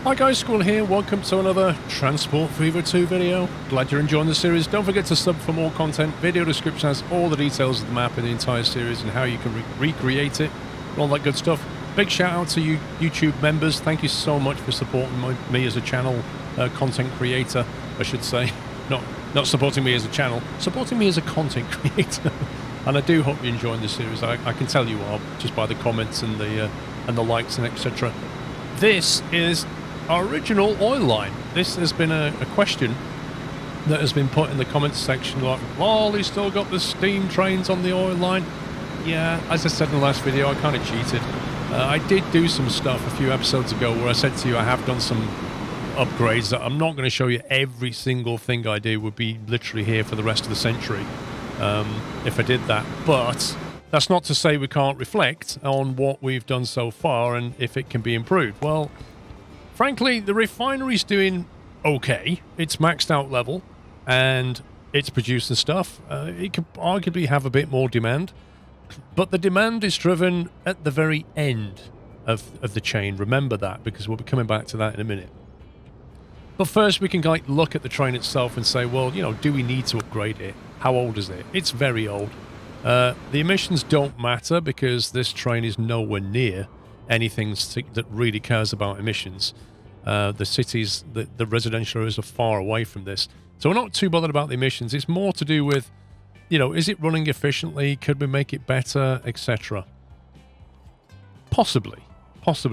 Hi guys, Squall here. Welcome to another Transport Fever 2 video. Glad you're enjoying the series. Don't forget to sub for more content. Video description has all the details of the map in the entire series and how you can recreate it and all that good stuff. Big shout out to you YouTube members. Thank you so much for supporting me as a channel content creator, I should say. Not supporting me as a channel, supporting me as a content creator. And I do hope you're enjoying this series. I can tell you are just by the comments and the likes and etc. This is our original oil line. This has been a question that has been put in the comments section like, "Lol, he's still got the steam trains on the oil line." Yeah, as I said in the last video, I kind of cheated. I did do some stuff a few episodes ago where I said to you I have done some upgrades that I'm not going to show you. Every single thing I do would be literally here for the rest of the century if I did that, but that's not to say we can't reflect on what we've done so far and if it can be improved. Well, frankly, the refinery's doing okay. It's maxed out level, and it's producing stuff. It could arguably have a bit more demand, but the demand is driven at the very end of the chain. Remember that, because we'll be coming back to that in a minute. But first, we can look at the train itself and say, well, you know, do we need to upgrade it? How old is it? It's very old. The emissions don't matter because this train is nowhere near anything that really cares about emissions. The cities, the residential areas are far away from this. So we're not too bothered about the emissions. It's more to do with, you know, is it running efficiently? Could we make it better, etc.? Possibly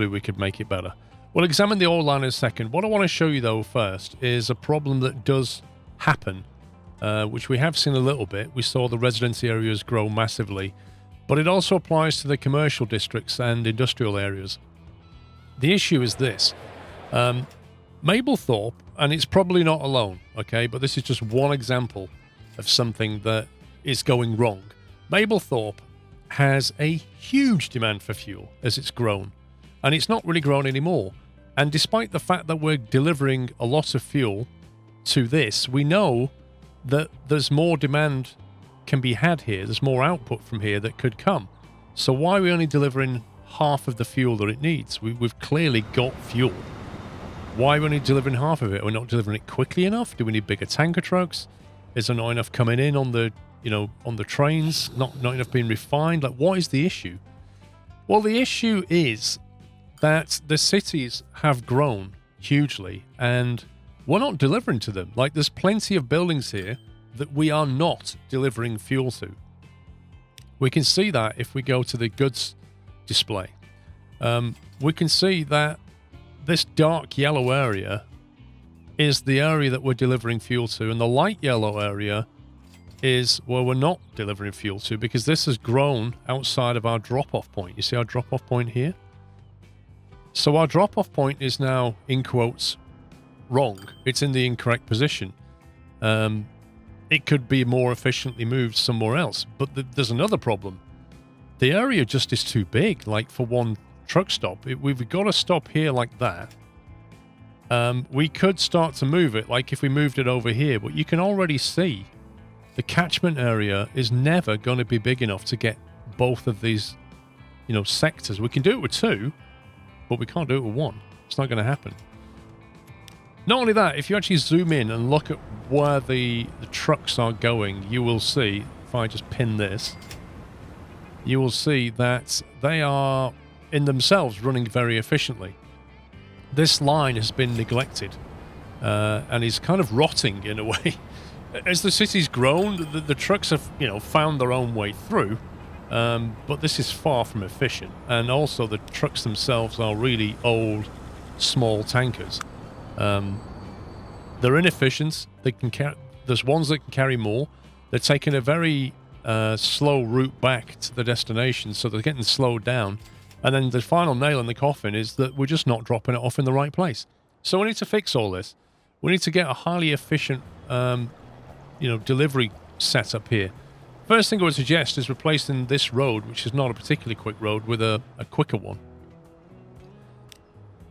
we could make it better. We'll examine the oil line in a second. What I want to show you, though, first is a problem that does happen, which we have seen a little bit. We saw the residence areas grow massively, but it also applies to the commercial districts and industrial areas. The issue is this. Mablethorpe, and it's probably not alone, okay, but this is just one example of something that is going wrong. Mablethorpe has a huge demand for fuel as it's grown, and it's not really grown anymore. And despite the fact that we're delivering a lot of fuel to this, we know that there's more demand can be had here. There's more output from here that could come. So why are we only delivering half of the fuel that it needs? We've clearly got fuel. Why are we only delivering half of it? Are we not delivering it quickly enough? Do we need bigger tanker trucks? Is there not enough coming in on the, you know, on the trains? Not enough being refined? Like, what is the issue? Well, the issue is that the cities have grown hugely and we're not delivering to them. Like, there's plenty of buildings here that we are not delivering fuel to. We can see that if we go to the goods display. We can see that this dark yellow area is the area that we're delivering fuel to, and the light yellow area is where we're not delivering fuel to, because this has grown outside of our drop-off point. You see our drop-off point here? So our drop-off point is now, in quotes, wrong. It's in the incorrect position. It could be more efficiently moved somewhere else. But there's another problem. The area just is too big, like for one truck stop. We've got to stop here like that. We could start to move it, like if we moved it over here, but you can already see the catchment area is never going to be big enough to get both of these, you know, sectors. We can do it with two, but we can't do it with one. It's not going to happen. Not only that, if you actually zoom in and look at where the trucks are going, you will see, if I just pin this, you will see that they are in themselves running very efficiently. This line has been neglected and is kind of rotting in a way. As the city's grown, the trucks have, you know, found their own way through, but this is far from efficient. And also the trucks themselves are really old, small tankers. They're inefficient. They can there's ones that can carry more. They're taking a very slow route back to the destination, so they're getting slowed down. And then the final nail in the coffin is that we're just not dropping it off in the right place. So we need to fix all this. We need to get a highly efficient, delivery setup here. First thing I would suggest is replacing this road, which is not a particularly quick road, with a quicker one.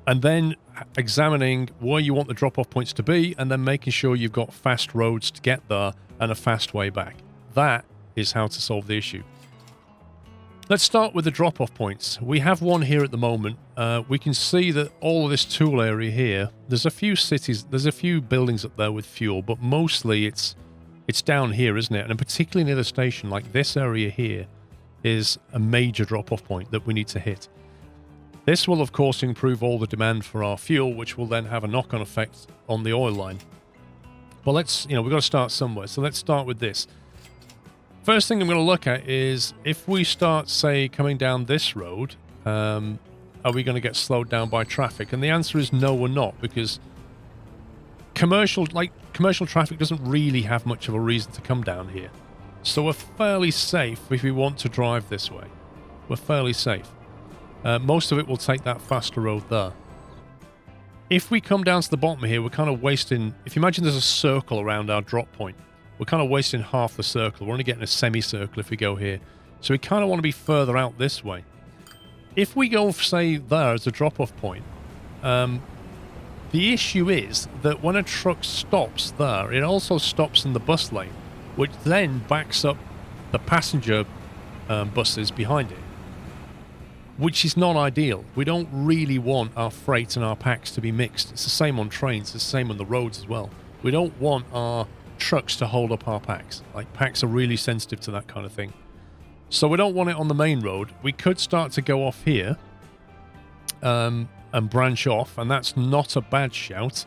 And then examining where you want the drop-off points to be, and then making sure you've got fast roads to get there and a fast way back. That is how to solve the issue. Let's start with the drop-off points. We have one here at the moment. We can see that all of this tool area here, there's a few cities, there's a few buildings up there with fuel, but mostly it's down here, isn't it? And particularly near the station, like this area here, is a major drop-off point that we need to hit. This will, of course, improve all the demand for our fuel, which will then have a knock-on effect on the oil line. But let's, we've got to start somewhere. So let's start with this. First thing I'm going to look at is if we start, say, coming down this road, are we going to get slowed down by traffic? And the answer is no, we're not, because commercial traffic doesn't really have much of a reason to come down here. So we're fairly safe if we want to drive this way. We're fairly safe. Most of it will take that faster road there. If we come down to the bottom here, we're kind of wasting... If you imagine there's a circle around our drop point, we're kind of wasting half the circle. We're only getting a semicircle if we go here. So we kind of want to be further out this way. If we go, say, there as a drop-off point, the issue is that when a truck stops there, it also stops in the bus lane, which then backs up the passenger buses behind it, which is not ideal. We don't really want our freight and our packs to be mixed. It's the same on trains. It's the same on the roads as well. We don't want our trucks to hold up our packs. Like, packs are really sensitive to that kind of thing. So we don't want it on the main road. We could start to go off here and branch off, and that's not a bad shout.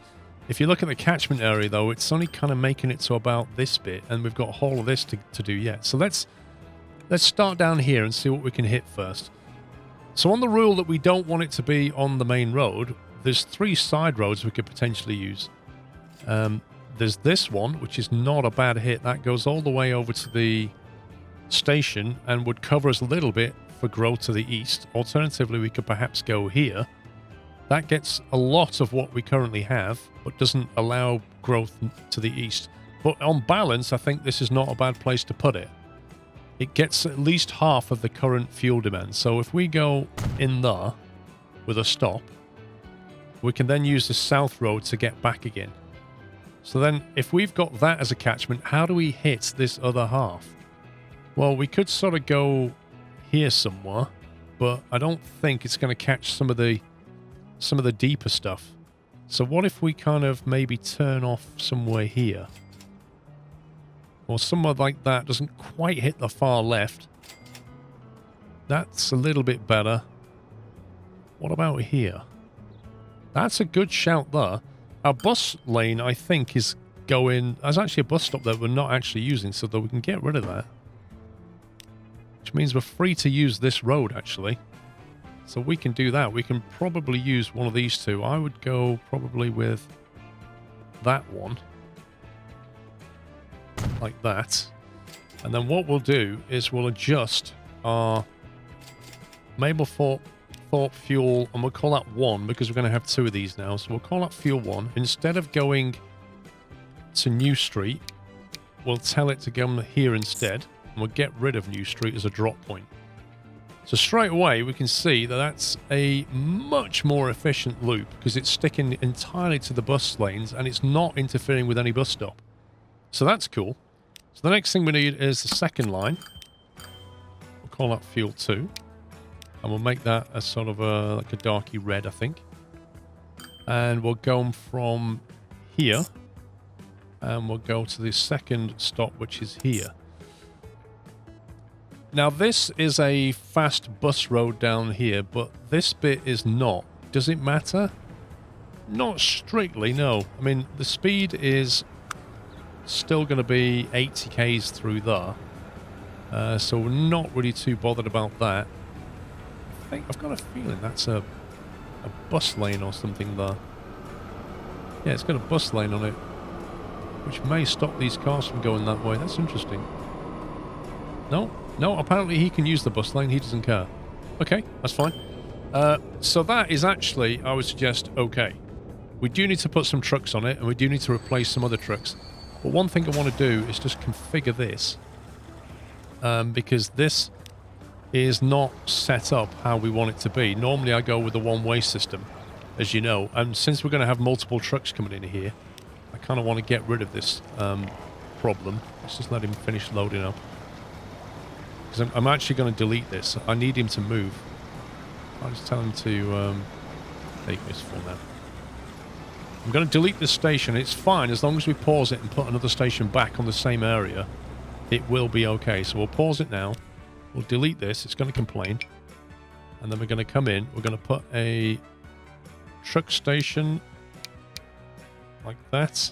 If you look at the catchment area, though, it's only kind of making it to about this bit, and we've got a whole of this to do yet. So let's start down here and see what we can hit first. So on the rule that we don't want it to be on the main road, there's 3 side roads we could potentially use. There's this one, which is not a bad hit. That goes all the way over to the station and would cover us a little bit for growth to the east. Alternatively, we could perhaps go here. That gets a lot of what we currently have, but doesn't allow growth to the east. But on balance, I think this is not a bad place to put it. It gets at least half of the current fuel demand. So if we go in there with a stop, we can then use the south road to get back again. So then, if we've got that as a catchment, how do we hit this other half? Well, we could sort of go here somewhere, but I don't think it's going to catch some of the deeper stuff. So what if we kind of maybe turn off somewhere here? Or somewhere like that, doesn't quite hit the far left. That's a little bit better. What about here? That's a good shout there. Our bus lane, I think, is going... There's actually a bus stop that we're not actually using, so that we can get rid of that. Which means we're free to use this road, actually. So we can do that. We can probably use one of these two. I would go probably with that one. Like that. And then what we'll do is we'll adjust our Mablethorpe fuel, and we'll call that 1 because we're going to have 2 of these now. So we'll call that fuel 1. Instead of going to New Street, we'll tell it to come here instead, and we'll get rid of New Street as a drop point. So straight away we can see that that's a much more efficient loop because it's sticking entirely to the bus lanes and it's not interfering with any bus stop. So that's cool. So the next thing we need is the second line. We'll call that fuel 2. And we'll make that a sort of like a darky red, I think. And we'll go from here. And we'll go to the second stop, which is here. Now, this is a fast bus road down here, but this bit is not. Does it matter? Not strictly, no. I mean, the speed is still going to be 80 k's through there. So we're not really too bothered about that. I've got a feeling that's a bus lane or something there. Yeah, it's got a bus lane on it, which may stop these cars from going that way. That's interesting. No, apparently he can use the bus lane. He doesn't care. Okay, that's fine. So that is actually, I would suggest, okay. We do need to put some trucks on it, and we do need to replace some other trucks. But one thing I want to do is just configure this. Because this is not set up how we want it to be. Normally I go with the one-way system, as you know. And since we're going to have multiple trucks coming in here, I kind of want to get rid of this problem. Let's just let him finish loading up. because I'm actually going to delete this. I need him to move. I'll just tell him to take this for now. I'm going to delete this station. It's fine as long as we pause it and put another station back on the same area. It will be okay. So we'll pause it now. We'll delete this. It's going to complain. And then we're going to come in. We're going to put a truck station like that.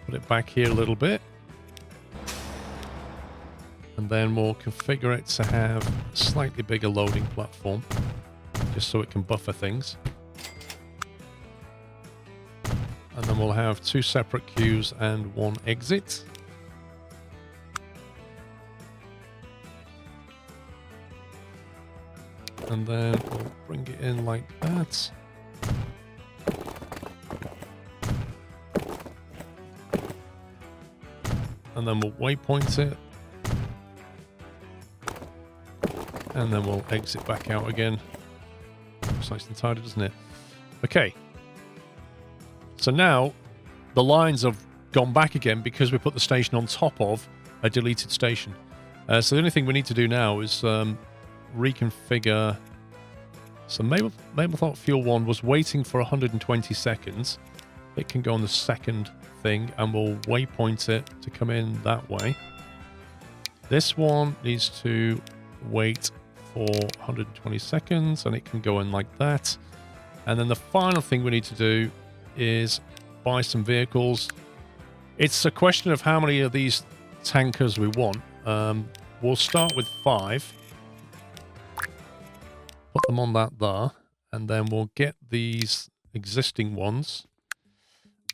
Put it back here a little bit. And then we'll configure it to have a slightly bigger loading platform, just so it can buffer things. And then we'll have 2 separate queues and 1 exit. And then we'll bring it in like that. And then we'll waypoint it. And then we'll exit back out again. Looks nice and tidy, doesn't it? Okay. So now the lines have gone back again because we put the station on top of a deleted station. So the only thing we need to do now is reconfigure. So Mablethorpe Fuel 1 was waiting for 120 seconds. It can go on the second thing, and we'll waypoint it to come in that way. This one needs to wait for 120 seconds, and it can go in like that. And then the final thing we need to do is buy some vehicles. It's a question of how many of these tankers we want. We'll start with 5. Put them on that there, and then we'll get these existing ones.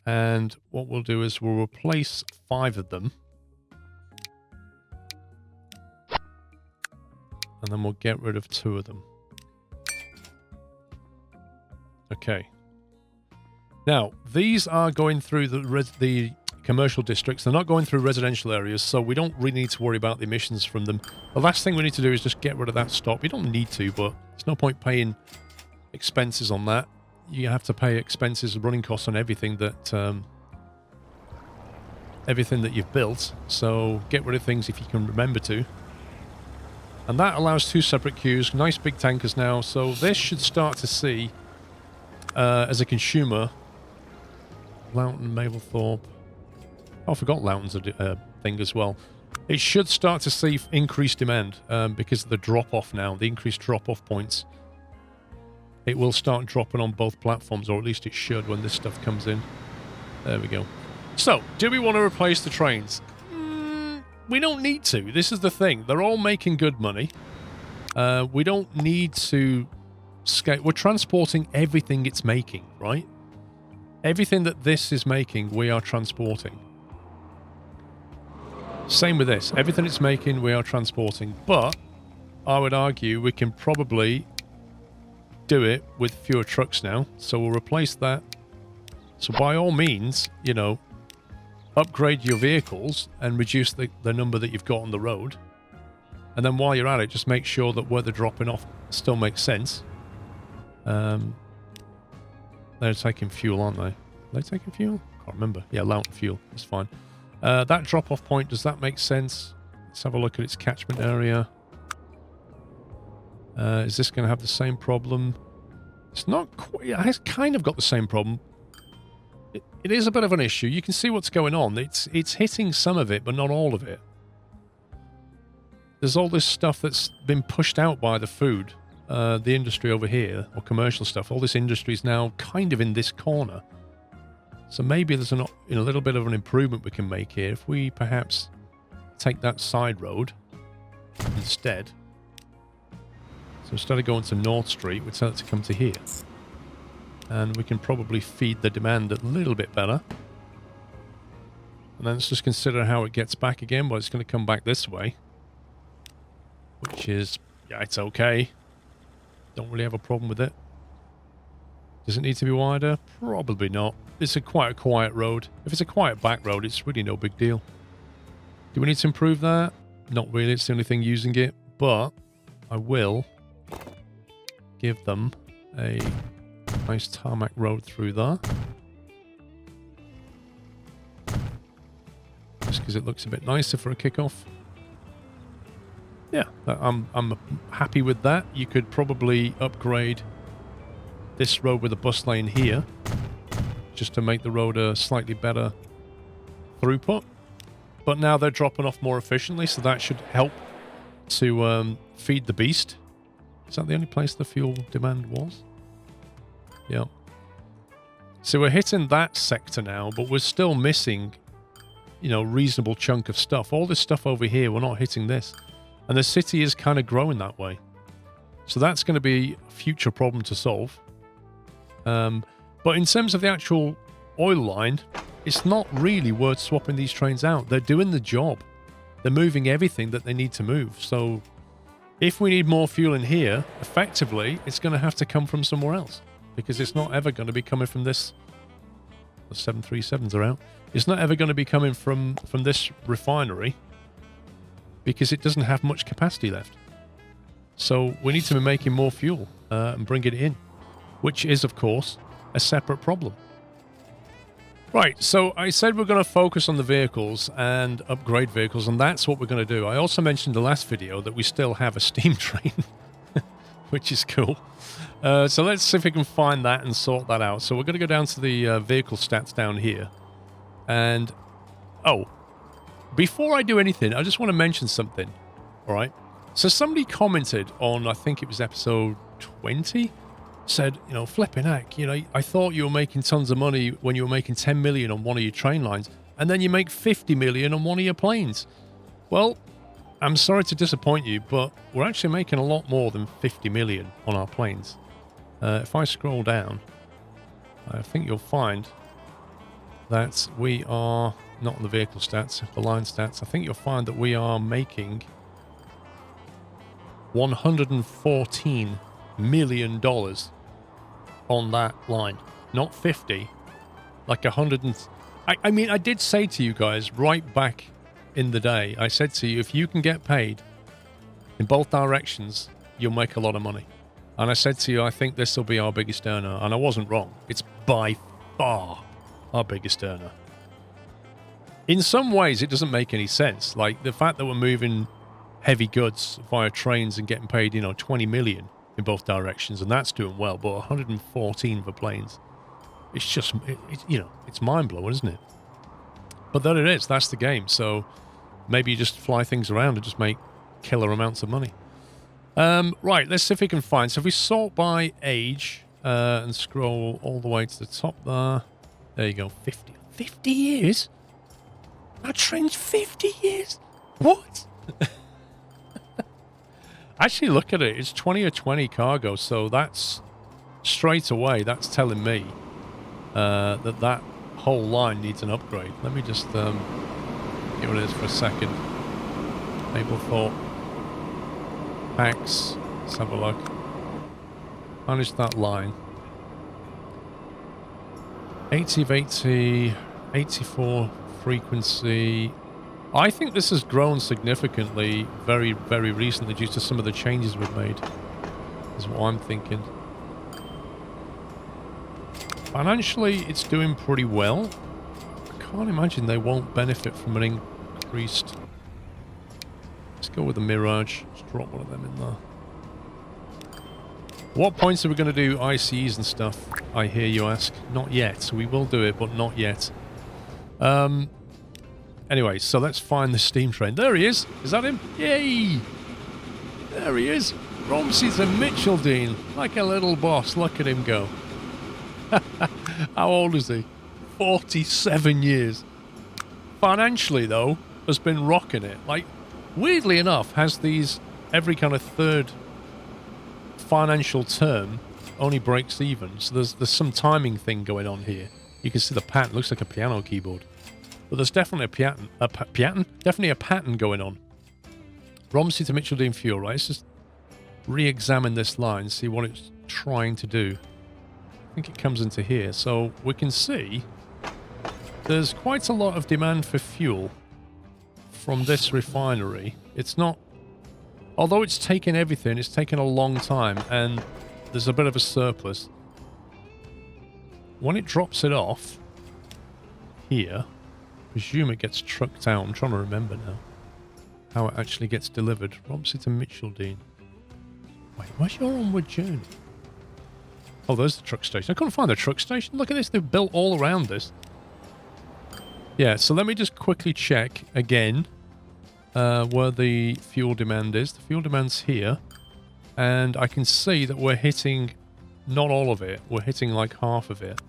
And what we'll do is we'll replace 5 of them. And then we'll get rid of 2 of them. Okay. Now, these are going through the commercial districts. They're not going through residential areas, so we don't really need to worry about the emissions from them. The last thing we need to do is just get rid of that stop. You don't need to, but there's no point paying expenses on that. You have to pay expenses, running costs on everything that you've built. So get rid of things if you can remember to. And that allows 2 separate queues, nice big tankers now. So this should start to see, as a consumer, Loughton, Mablethorpe. Oh, I forgot Loughton's a thing as well. It should start to see increased demand because of the drop-off now, the increased drop-off points. It will start dropping on both platforms, or at least it should when this stuff comes in. There we go. So, do we want to replace the trains? We don't need to. This is the thing. They're all making good money. We don't need to scale. We're transporting everything it's making, right? Everything that this is making, we are transporting. Same with this. Everything it's making, we are transporting. But I would argue we can probably do it with fewer trucks now. So we'll replace that. So by all means, you know, upgrade your vehicles and reduce the number that you've got on the road. And then while you're at it, just make sure that where they're dropping off still makes sense. They're taking fuel, aren't they? Are they taking fuel? Can't remember. Yeah, Loughton fuel. That's fine. That drop-off point, does that make sense? Let's have a look at its catchment area. Is this going to have the same problem? It's not quite... It has kind of got the same problem. It is a bit of an issue. You can see what's going on. It's hitting some of it, but not all of it. There's all this stuff that's been pushed out by the food, the industry over here, or commercial stuff. All this industry is now kind of in this corner. So maybe there's a little bit of an improvement we can make here. If we perhaps take that side road instead. So instead of going to North Street, we tell it to come to here. And we can probably feed the demand a little bit better. And then let's just consider how it gets back again. Well, it's going to come back this way. Which is, yeah, it's okay. Don't really have a problem with it. Does it need to be wider? Probably not. It's quite a quiet road. If it's a quiet back road, it's really no big deal. Do we need to improve that? Not really. It's the only thing using it. But I will give them a nice tarmac road through there. Just because it looks a bit nicer for a kickoff. Yeah, I'm happy with that. You could probably upgrade this road with a bus lane here, just to make the road a slightly better throughput. But now they're dropping off more efficiently, so that should help to feed the beast. Is that the only place the fuel demand was? Yeah. So we're hitting that sector now, but we're still missing, you know, reasonable chunk of stuff. All this stuff over here, we're not hitting this. And the city is kind of growing that way. So that's going to be a future problem to solve. But in terms of the actual oil line, it's not really worth swapping these trains out. They're doing the job. They're moving everything that they need to move. So if we need more fuel in here, effectively, it's going to have to come from somewhere else. Because it's not ever going to be coming from this. The 737s are out. It's not ever going to be coming from this refinery, because it doesn't have much capacity left. So we need to be making more fuel and bring it in, which is, of course, a separate problem. Right, so I said we're going to focus on the vehicles and upgrade vehicles, and that's what we're going to do. I also mentioned in the last video that we still have a steam train, which is cool. So let's see if we can find that and sort that out. So we're going to go down to the vehicle stats down here. And, oh, before I do anything, I just want to mention something. All right. So somebody commented on, I think it was episode 20, said, you know, flipping heck, you know, I thought you were making tons of money when you were making 10 million on one of your train lines, and then you make 50 million on one of your planes. Well, I'm sorry to disappoint you, but we're actually making a lot more than 50 million on our planes. If I scroll down, I think you'll find that we are not on the vehicle stats, the line stats. I think you'll find that we are making $114 million on that line. Not 50, like 100 and... I mean, I did say to you guys right back in the day, I said to you, if you can get paid in both directions, you'll make a lot of money. And I said to you, I think this will be our biggest earner. And I wasn't wrong. It's by far our biggest earner. In some ways, it doesn't make any sense. Like the fact that we're moving heavy goods via trains and getting paid, you know, 20 million in both directions, and that's doing well. But 114 for planes, it's just, you know, it's mind-blowing, isn't it? But there it is. That's the game. So maybe you just fly things around and just make killer amounts of money. Right, let's see if we can find. So if we sort by age and scroll all the way to the top there. There you go, 50. 50 years? Our train's 50 years? What? Actually, look at it. It's 20 or 20 cargo, so that's straight away, that's telling me that whole line needs an upgrade. Let me just get rid of this for a second. Mablethorpe. Packs. Let's have a look. Manage that line. 80 of 80, 84 frequency. I think this has grown significantly very, very recently due to some of the changes we've made, is what I'm thinking. Financially, it's doing pretty well. I can't imagine they won't benefit from an increased... Let's go with the Mirage. Just drop one of them in there. What points are we going to do ICEs and stuff, I hear you ask? Not yet. So we will do it, but not yet. Anyway, so let's find the steam train. There he is. Is that him? Yay! There he is. Romsey's a Mitcheldean. Like a little boss. Look at him go. How old is he? 47 years. Financially, though, has been rocking it. Like, weirdly enough, has these every kind of third financial term only breaks even. So there's some timing thing going on here. You can see the pattern. Looks like a piano keyboard. But there's definitely definitely a pattern going on. Romsey to Mitcheldean fuel, right? Let's just re-examine this line, see what it's trying to do. I think it comes into here. So we can see there's quite a lot of demand for fuel from this refinery. It's not... Although it's taken everything, it's taken a long time, and there's a bit of a surplus. When it drops it off here, presume it gets trucked out. I'm trying to remember now how it actually gets delivered. Romsey to Mitcheldean. Wait, where's your onward journey? Oh, there's the truck station. I couldn't find the truck station. Look at this. They've built all around this. Yeah, so let me just quickly check again where the fuel demand is. The fuel demand's here. And I can see that we're hitting not all of it. We're hitting like half of it.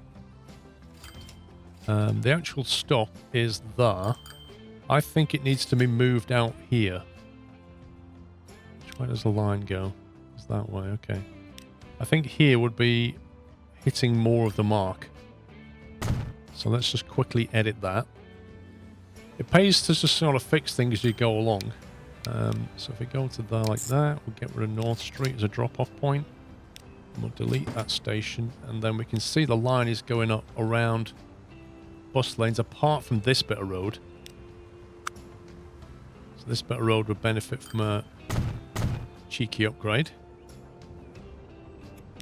The actual stop is there. I think it needs to be moved out here. Which way does the line go? It's that way, okay. I think here would be hitting more of the mark. So let's just quickly edit that. It pays to just sort of fix things as you go along. So if we go to there like that, we'll get rid of North Street as a drop-off point. And we'll delete that station. And then we can see the line is going up around bus lanes apart from this bit of road. So this bit of road would benefit from a cheeky upgrade.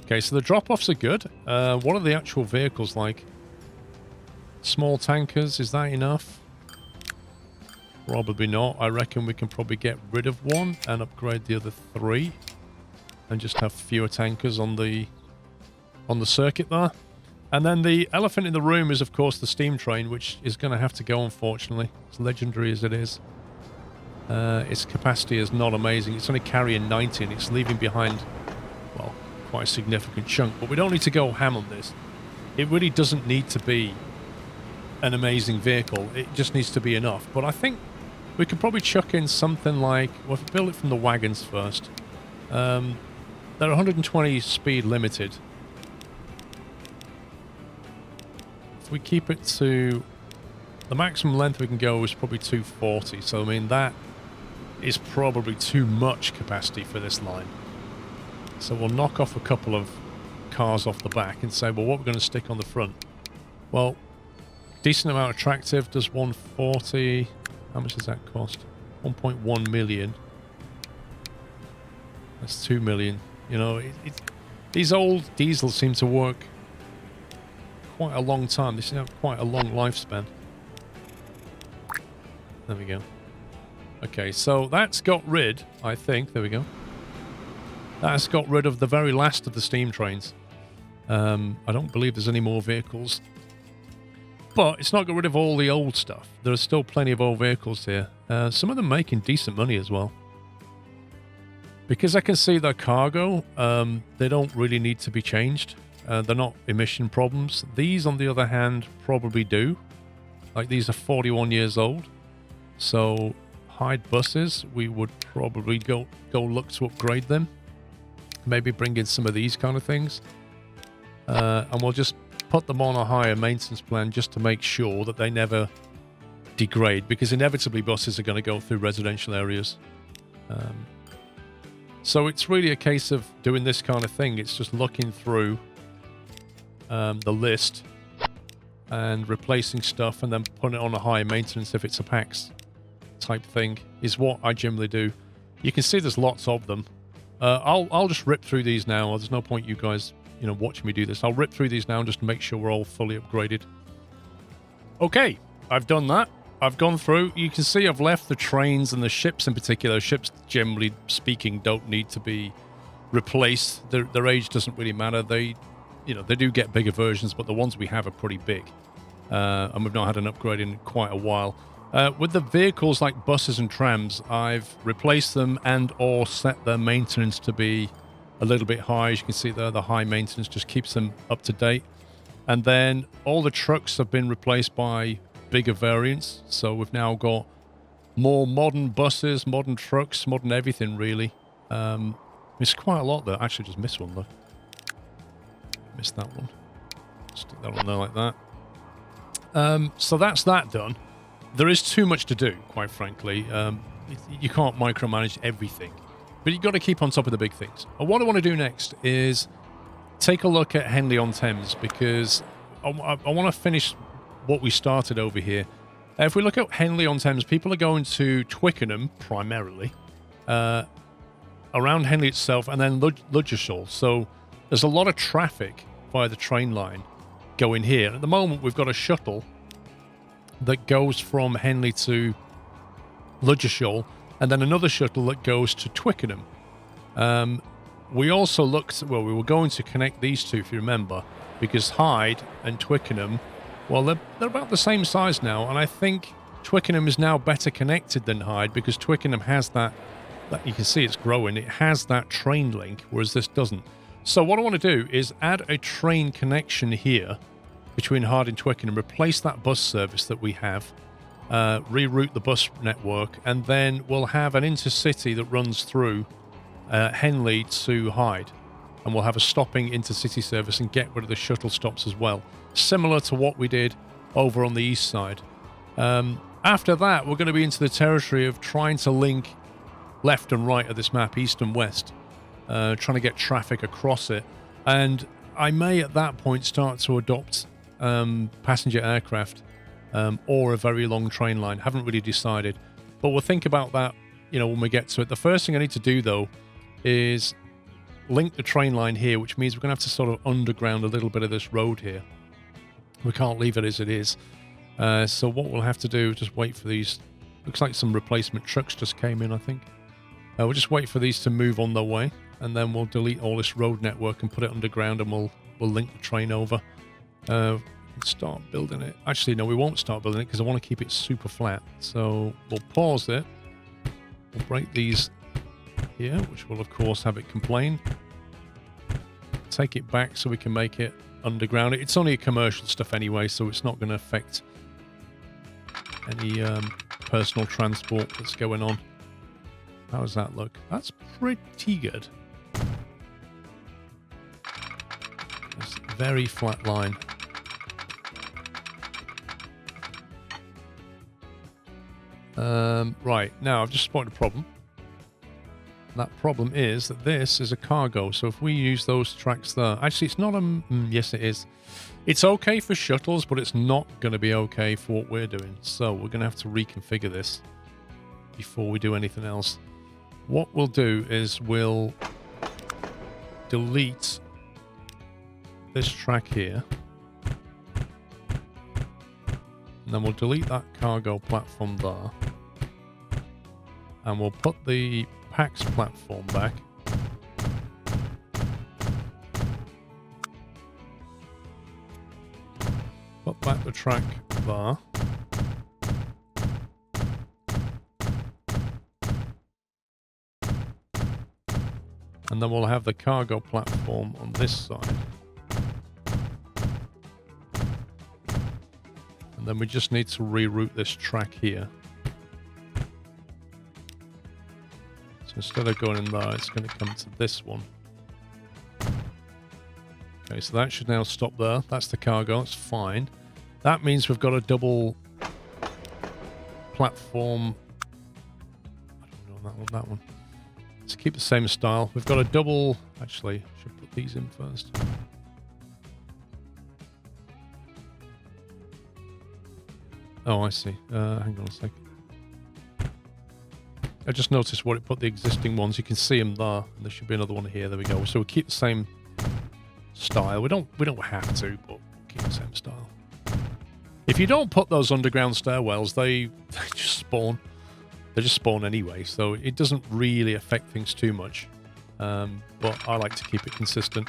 Okay, so the drop-offs are good. What are the actual vehicles like? Small tankers, is that enough? Probably not. I reckon we can probably get rid of one and upgrade the other 3. And just have fewer tankers on the circuit there. And then the elephant in the room is, of course, the steam train, which is going to have to go, unfortunately. As legendary as it is. Its capacity is not amazing. It's only carrying 90 and it's leaving behind, well, quite a significant chunk. But we don't need to go ham on this. It really doesn't need to be an amazing vehicle. It just needs to be enough. But I think we could probably chuck in something like, well, if we build it from the wagons first. They're 120 speed limited. If we keep it to the maximum length we can go is probably 240. So I mean that is probably too much capacity for this line. So we'll knock off a couple of cars off the back and say, well, what we're going to stick on the front? Well, decent amount of tractive, does 140. How much does that cost? 1.1 million. That's 2 million. You know, these old diesels seem to work quite a long time. They seem to have quite a long lifespan. There we go. Okay, so that's got rid, I think, there we go. That's got rid of the very last of the steam trains. I don't believe there's any more vehicles. But it's not got rid of all the old stuff. There are still plenty of old vehicles here. Some of them making decent money as well. Because I can see their cargo, they don't really need to be changed. They're not emission problems. These, on the other hand, probably do. Like, these are 41 years old. So, Hyde buses, we would probably go look to upgrade them. Maybe bring in some of these kind of things. And we'll just put them on a higher maintenance plan just to make sure that they never degrade. Because inevitably buses are going to go through residential areas. So it's really a case of doing this kind of thing. It's just looking through the list and replacing stuff and then putting it on a higher maintenance if it's a PAX type thing is what I generally do. You can see there's lots of them. I'll just rip through these now. There's no point you guys, you know, watching me do this. I'll rip through these now just to make sure we're all fully upgraded. Okay, I've done that. I've gone through. You can see I've left the trains and the ships in particular. Ships, generally speaking, don't need to be replaced. Their age doesn't really matter. They, you know, they do get bigger versions, but the ones we have are pretty big. And we've not had an upgrade in quite a while. With the vehicles like buses and trams, I've replaced them and or set their maintenance to be a little bit high. As you can see there, the high maintenance just keeps them up to date. And then all the trucks have been replaced by bigger variants. So we've now got more modern buses, modern trucks, modern everything, really. It's quite a lot, though. Actually, just missed one, though. Missed that one. Stick that on there like that. So that's that done. There is too much to do, quite frankly. You can't micromanage everything. But you've got to keep on top of the big things. And what I want to do next is take a look at Henley-on-Thames, because I want to finish what we started over here. If we look at Henley-on-Thames, people are going to Twickenham, primarily, around Henley itself, and then Ludgershall. So there's a lot of traffic via the train line going here. At the moment, we've got a shuttle that goes from Henley to Ludgershall, and then another shuttle that goes to Twickenham. We also looked, well, we were going to connect these two, if you remember, because Hyde and Twickenham, well, they're about the same size now, and I think Twickenham is now better connected than Hyde, because Twickenham has that you can see it's growing, it has that train link, whereas this doesn't. So what I want to do is add a train connection here between Hyde and Twickenham, replace that bus service that we have, reroute the bus network, and then we'll have an intercity that runs through Henley to Hyde, and we'll have a stopping intercity service and get rid of the shuttle stops as well, similar to what we did over on the east side. After that, we're going to be into the territory of trying to link left and right of this map, east and west, trying to get traffic across it, and I may at that point start to adopt passenger aircraft or a very long train line. Haven't really decided, but we'll think about that, you know, when we get to it. The first thing I need to do though is link the train line here, which means we're going to have to sort of underground a little bit of this road here. We can't leave it as it is. So what we'll have to do is just wait for these. Looks like some replacement trucks just came in, I think. We'll just wait for these to move on their way, and then we'll delete all this road network and put it underground, and we'll link the train over. Start building it. Actually, no, we won't start building it because I want to keep it super flat. So we'll pause it. We'll break these here, which will of course have it complain. Take it back so we can make it underground. It's only a commercial stuff anyway, so it's not going to affect any personal transport that's going on. How does that look? That's pretty good. It's a very flat line. Right, now I've just spotted a problem. That problem is that this is a cargo, so if we use those tracks there... Actually, it's not a... yes, it is. It's okay for shuttles, but it's not going to be okay for what we're doing. So we're going to have to reconfigure this before we do anything else. What we'll do is we'll delete this track here. And then we'll delete that cargo platform there. And we'll put the PAX platform back. Put back the track there. And then we'll have the cargo platform on this side. And then we just need to reroute this track here. So instead of going in there, it's going to come to this one. Okay, so that should now stop there. That's the cargo, that's fine. That means we've got a double platform. I don't know, that one. Let's keep the same style. We've got a double... Actually, I should put these in first. Oh, I see. Hang on a second. I just noticed where it put the existing ones. You can see them there. And there should be another one here. There we go. So we'll keep the same style. We don't have to, but we'll keep the same style. If you don't put those underground stairwells, they just spawn. They just spawn anyway, so it doesn't really affect things too much. But I like to keep it consistent.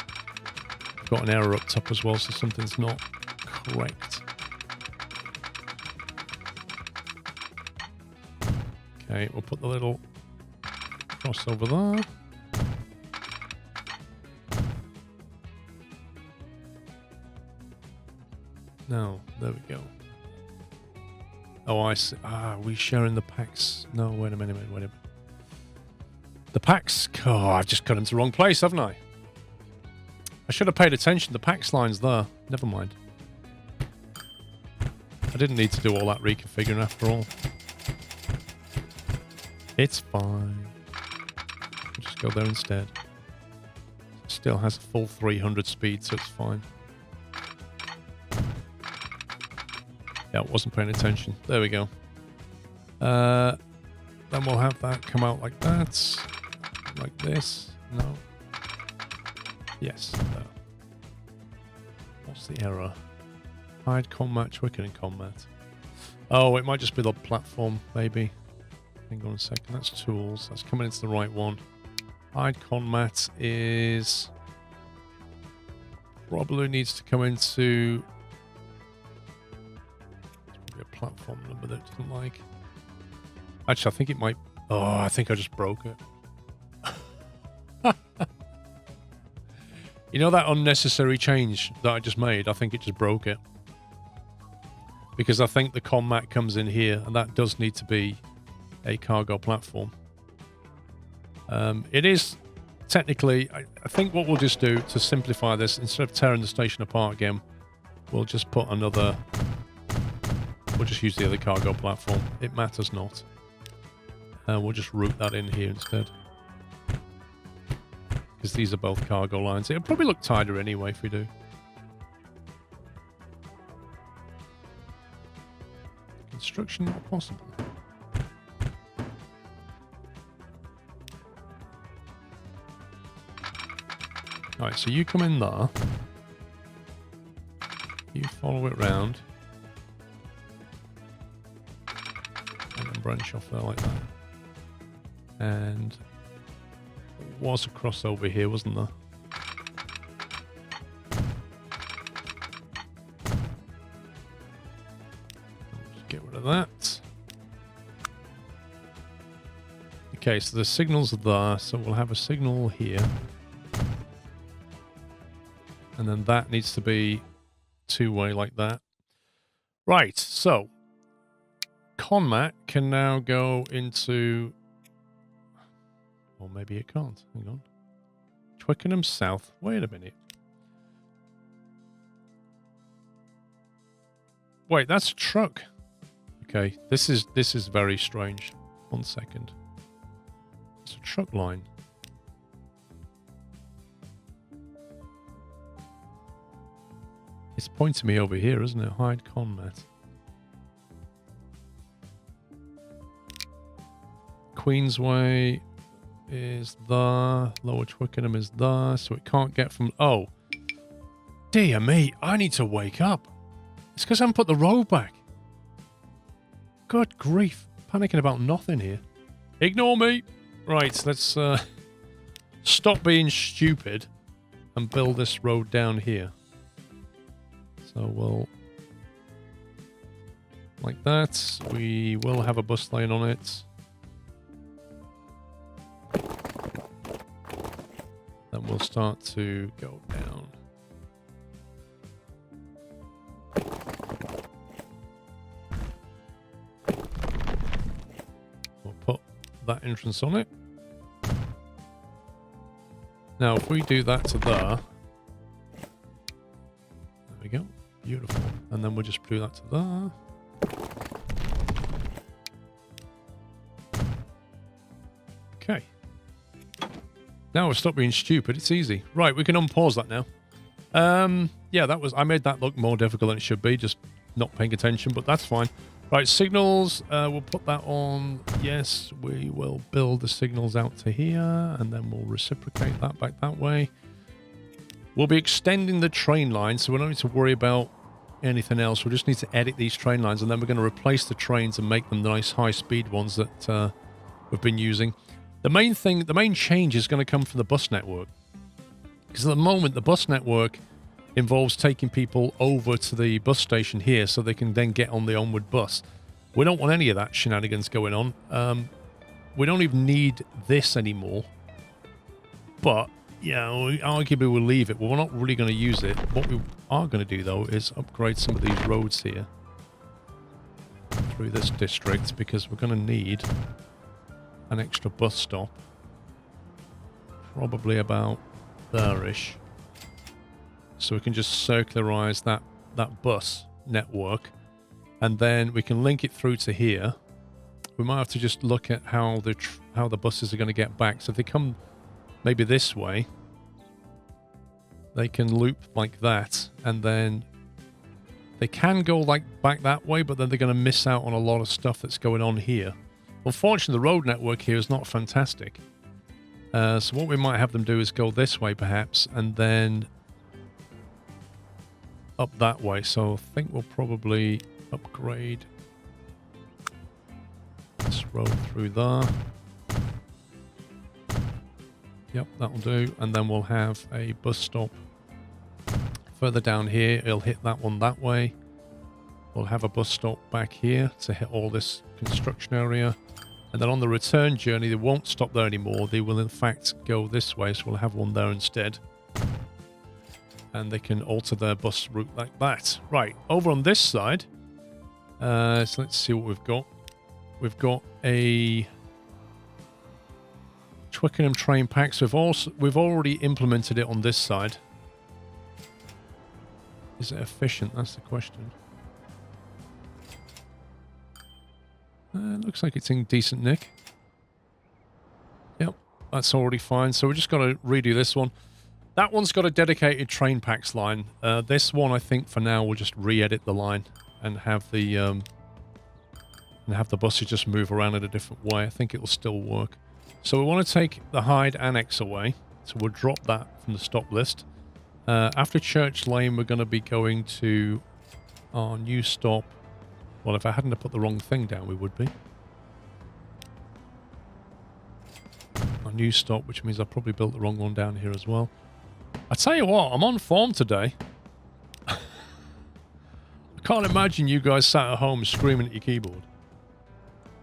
I've got an error up top as well, so something's not correct. Okay, we'll put the little crossover there. No, there we go. Oh, I see. Ah, are we sharing the PAX? No, wait a minute. The PAX... Oh, I've just cut into the wrong place, haven't I? I should have paid attention. The PAX line's there. Never mind. I didn't need to do all that reconfiguring after all. It's fine. I'll just go there instead. It still has a full 300 speed, so it's fine. Yeah, I wasn't paying attention. There we go. Then we'll have that come out like that. Like this. No. Yes. There. What's the error? Hide combat, Twickenham combat. Oh, it might just be the platform, maybe. Hang on a second. That's tools. That's coming into the right one. Hide con mat is... probably needs to come into... a platform number that it doesn't like. Actually, I think it might... Oh, I think I just broke it. You know that unnecessary change that I just made? I think it just broke it. Because I think the commat comes in here, and that does need to be a cargo platform. It is technically... I think what we'll just do to simplify this, instead of tearing the station apart again, we'll just put another... We'll just use the other cargo platform. It matters not. We'll just route that in here instead. Because these are both cargo lines. It'll probably look tighter anyway if we do. Construction not possible. Alright, so you come in there. You follow it round. And then branch off there like that. And there was a crossover here, wasn't there? Just get rid of that. Okay, so the signals are there, so we'll have a signal here. And then that needs to be two-way like that. Right, so Conmat can now go into... Or maybe it can't. Hang on. Twickenham South. Wait a minute. Wait, that's a truck. Okay, this is very strange. 1 second. It's a truck line. It's pointing me over here, isn't it? Hide Conmat. Queensway is there. Lower Twickenham is there. So it can't get from... Oh. Dear me. I need to wake up. It's because I haven't put the road back. Good grief. Panicking about nothing here. Ignore me. Right. Let's stop being stupid and build this road down here. So we'll... Like that. We will have a bus lane on it. Then we'll start to go down. We'll put that entrance on it. Now, if we do that to there, there we go, beautiful. And then we'll just do that to there. Okay. Now we've stopped being stupid. It's easy. Right, we can unpause that now. Yeah, that was... I made that look more difficult than it should be, just not paying attention, but that's fine. Right, signals. We'll put that on. Yes, we will build the signals out to here, and then we'll reciprocate that back that way. We'll be extending the train line, so we don't need to worry about anything else. We just need to edit these train lines, and then we're going to replace the trains and make them the nice high-speed ones that we've been using. The main change is going to come from the bus network. Because at the moment, the bus network involves taking people over to the bus station here so they can then get on the onward bus. We don't want any of that shenanigans going on. We don't even need this anymore. But, yeah, we arguably we'll leave it. We're not really going to use it. What we are going to do, though, is upgrade some of these roads here through this district, because we're going to need an extra bus stop. Probably about there-ish. So we can just circularize that bus network, and then we can link it through to here. We might have to just look at how the buses are going to get back. So if they come maybe this way, they can loop like that, and then they can go like back that way, but then they're going to miss out on a lot of stuff that's going on here. Unfortunately, the road network here is not fantastic. So what we might have them do is go this way, perhaps, and then up that way. So I think we'll probably upgrade this road through there. Yep, that'll do. And then we'll have a bus stop further down here. It'll hit that one that way. We'll have a bus stop back here to hit all this construction area. And then on the return journey, they won't stop there anymore. They will, in fact, go this way. So we'll have one there instead. And they can alter their bus route like that. Right, over on this side. So let's see what we've got. We've got a Twickenham train pack. So we've already implemented it on this side. Is it efficient? That's the question. Looks like it's in decent nick. Yep, that's already fine. So we're just going to redo this one. That one's got a dedicated train packs line. This one, I think, for now, we'll just re-edit the line and have the buses just move around in a different way. I think it will still work. So we want to take the Hyde Annex away. So we'll drop that from the stop list. After Church Lane, we're going to be going to our new stop. Well, if I hadn't have put the wrong thing down, we would be. Our new stop, which means I probably built the wrong one down here as well. I tell you what, I'm on form today. I can't imagine you guys sat at home screaming at your keyboard.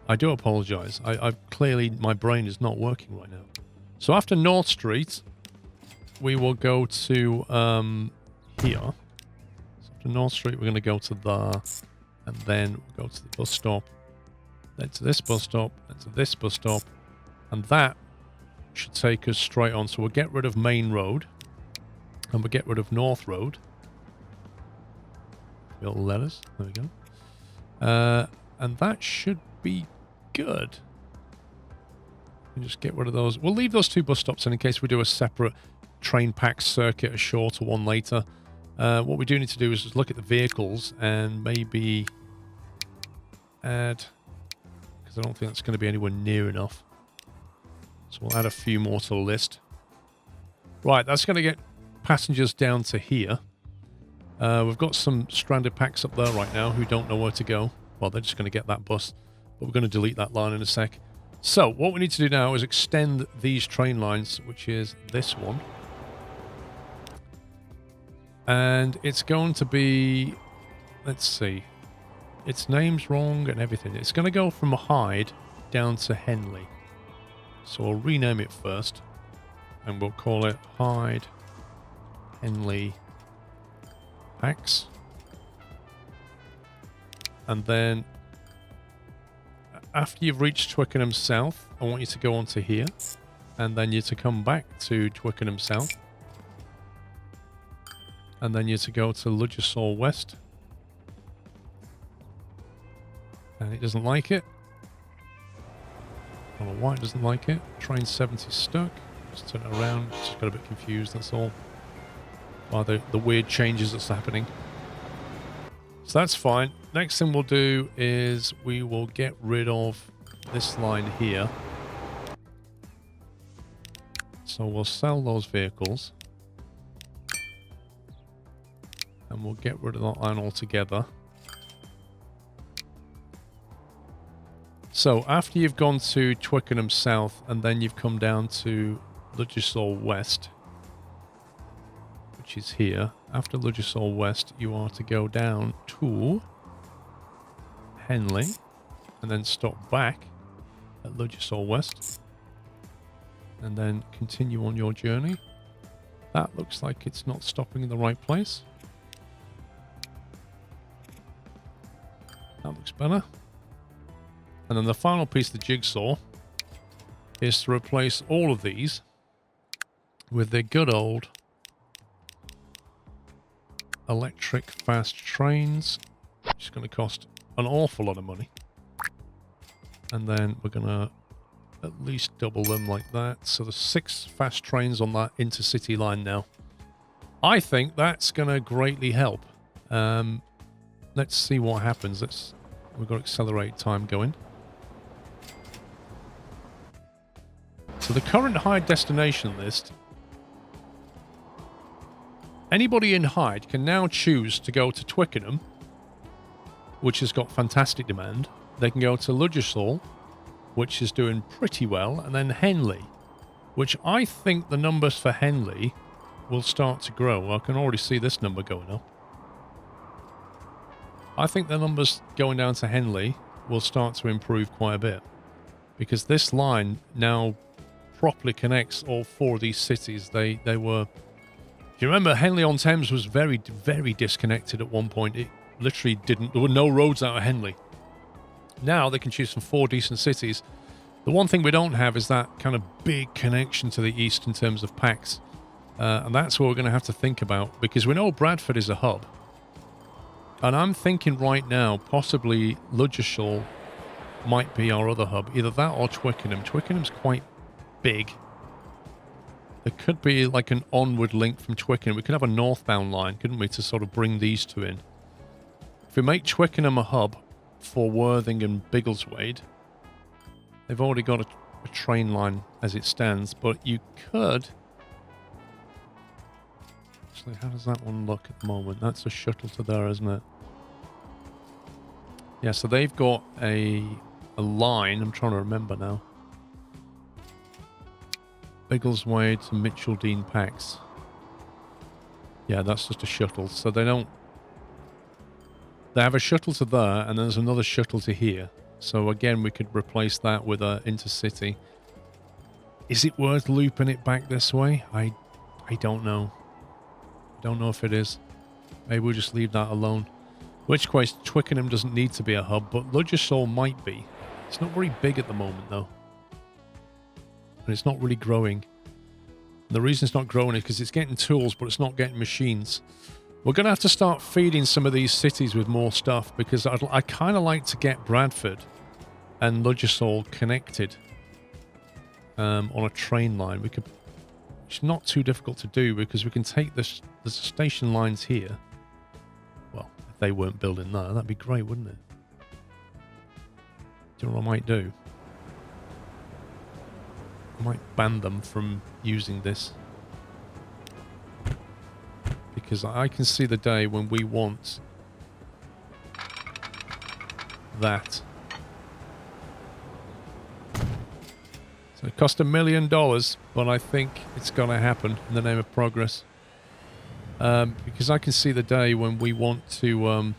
I do apologise. I've clearly, my brain is not working right now. So after North Street, we will go to here. So after North Street, we're going to go to there. And then we'll go to the bus stop, then to this bus stop, then to this bus stop, and that should take us straight on. So we'll get rid of Main Road, and we'll get rid of North Road. Little letters, there we go. And that should be good. And just get rid of those. We'll leave those two bus stops in case we do a separate train pack circuit, a shorter one later. What we do need to do is just look at the vehicles and maybe add, because I don't think that's going to be anywhere near enough. So we'll add a few more to the list. Right, that's going to get passengers down to here. We've got some stranded packs up there right now who don't know where to go. Well, they're just going to get that bus, but we're going to delete that line in a sec. So what we need to do now is extend these train lines, which is this one. And it's going to be, let's see, its name's wrong and everything. It's going to go from Hyde down to Henley. So I'll rename it first. And we'll call it Hyde Henley Packs. And then after you've reached Twickenham South, I want you to go onto here. And then you're to come back to Twickenham South. And then you're to go to Ludgersaw West. And it doesn't like it. I don't know why it doesn't like it. Train 70 stuck. Just turn it around. Just got a bit confused, that's all. By the weird changes that's happening. So that's fine. Next thing we'll do is we will get rid of this line here. So we'll sell those vehicles. And we'll get rid of that line altogether. So after you've gone to Twickenham South and then you've come down to Ludgersaw West, which is here. After Ludgersaw West, you are to go down to Henley and then stop back at Ludgersaw West and then continue on your journey. That looks like it's not stopping in the right place. That looks better. And then the final piece of the jigsaw is to replace all of these with the good old electric fast trains, which is going to cost an awful lot of money. And then we're going to at least double them like that. So there's 6 fast trains on that intercity line now. I think that's going to greatly help. Let's see what happens. We've got accelerate time going. So the current Hyde destination list, anybody in Hyde can now choose to go to Twickenham, which has got fantastic demand. They can go to Ludgersaw, which is doing pretty well, and then Henley, which I think the numbers for Henley will start to grow. I can already see this number going up. I think the numbers going down to Henley will start to improve quite a bit, because this line now properly connects all 4 of these cities. They were... If you remember, Henley-on-Thames was very, very disconnected at one point. It literally didn't... There were no roads out of Henley. Now they can choose from 4 decent cities. The one thing we don't have is that kind of big connection to the east in terms of packs. And that's what we're going to have to think about, because we know Bradford is a hub. And I'm thinking right now, possibly Ludgershall might be our other hub. Either that or Twickenham. Twickenham's quite big. There could be like an onward link from Twickenham. We could have a northbound line, couldn't we, to sort of bring these 2 in. If we make Twickenham a hub for Worthing and Biggleswade, they've already got a train line as it stands, but you could... Actually, how does that one look at the moment? That's a shuttle to there, isn't it? Yeah, so they've got a line. I'm trying to remember now. Biggleswade to Mitcheldean Packs. Yeah, that's just a shuttle. So they don't... They have a shuttle to there, and there's another shuttle to here. So again, we could replace that with a intercity. Is it worth looping it back this way? I don't know. Don't know if it is. Maybe we'll just leave that alone. Which case, Twickenham doesn't need to be a hub, but Ludgershall might be. It's not very big at the moment, though. And it's not really growing. And the reason it's not growing is because it's getting tools, but it's not getting machines. We're going to have to start feeding some of these cities with more stuff, because I kind of like to get Bradford and Ludgershall connected on a train line. We could... It's not too difficult to do, because we can take this... There's station lines here. Well, if they weren't building that, that'd be great, wouldn't it? Do you know what I might do? I might ban them from using this. Because I can see the day when we want that. So it cost $1 million, but I think it's going to happen in the name of progress. Because I can see the day when we want to... we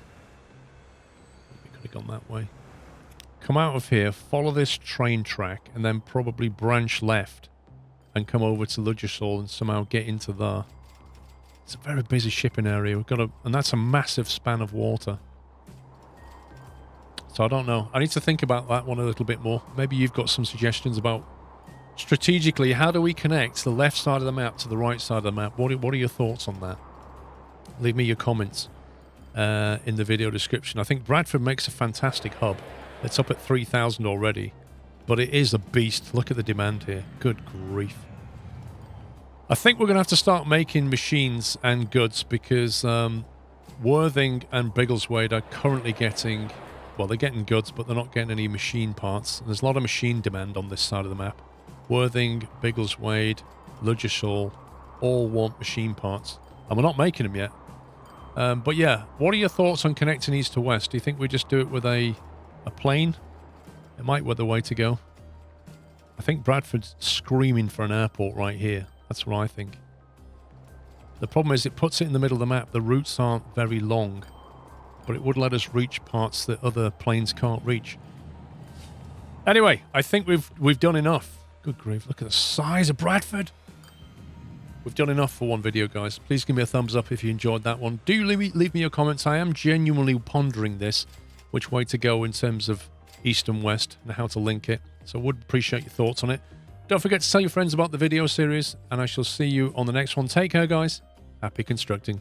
could have gone that way. Come out of here, follow this train track, and then probably branch left and come over to Ludgershall and somehow get into there. It's a very busy shipping area. We've got a... And that's a massive span of water. So I don't know. I need to think about that one a little bit more. Maybe you've got some suggestions about... Strategically, how do we connect the left side of the map to the right side of the map? What are your thoughts on that? Leave me your comments in the video description. I think Bradford makes a fantastic hub. It's up at 3,000 already. But it is a beast. Look at the demand here. Good grief. I think we're going to have to start making machines and goods, because Worthing and Biggleswade are currently getting... Well, they're getting goods, but they're not getting any machine parts. There's a lot of machine demand on this side of the map. Worthing, Biggleswade, Ludgershall all want machine parts. And we're not making them yet. But yeah, what are your thoughts on connecting east to west? Do you think we just do it with a plane? It might be the way to go. I think Bradford's screaming for an airport right here. That's what I think. The problem is it puts it in the middle of the map. The routes aren't very long, but it would let us reach parts that other planes can't reach. Anyway, I think we've done enough. Good grief, look at the size of Bradford. We've done enough for one video, guys. Please give me a thumbs up if you enjoyed that one. Do leave me your comments. I am genuinely pondering this, which way to go in terms of east and west and how to link it. So I would appreciate your thoughts on it. Don't forget to tell your friends about the video series, and I shall see you on the next one. Take care, guys. Happy constructing.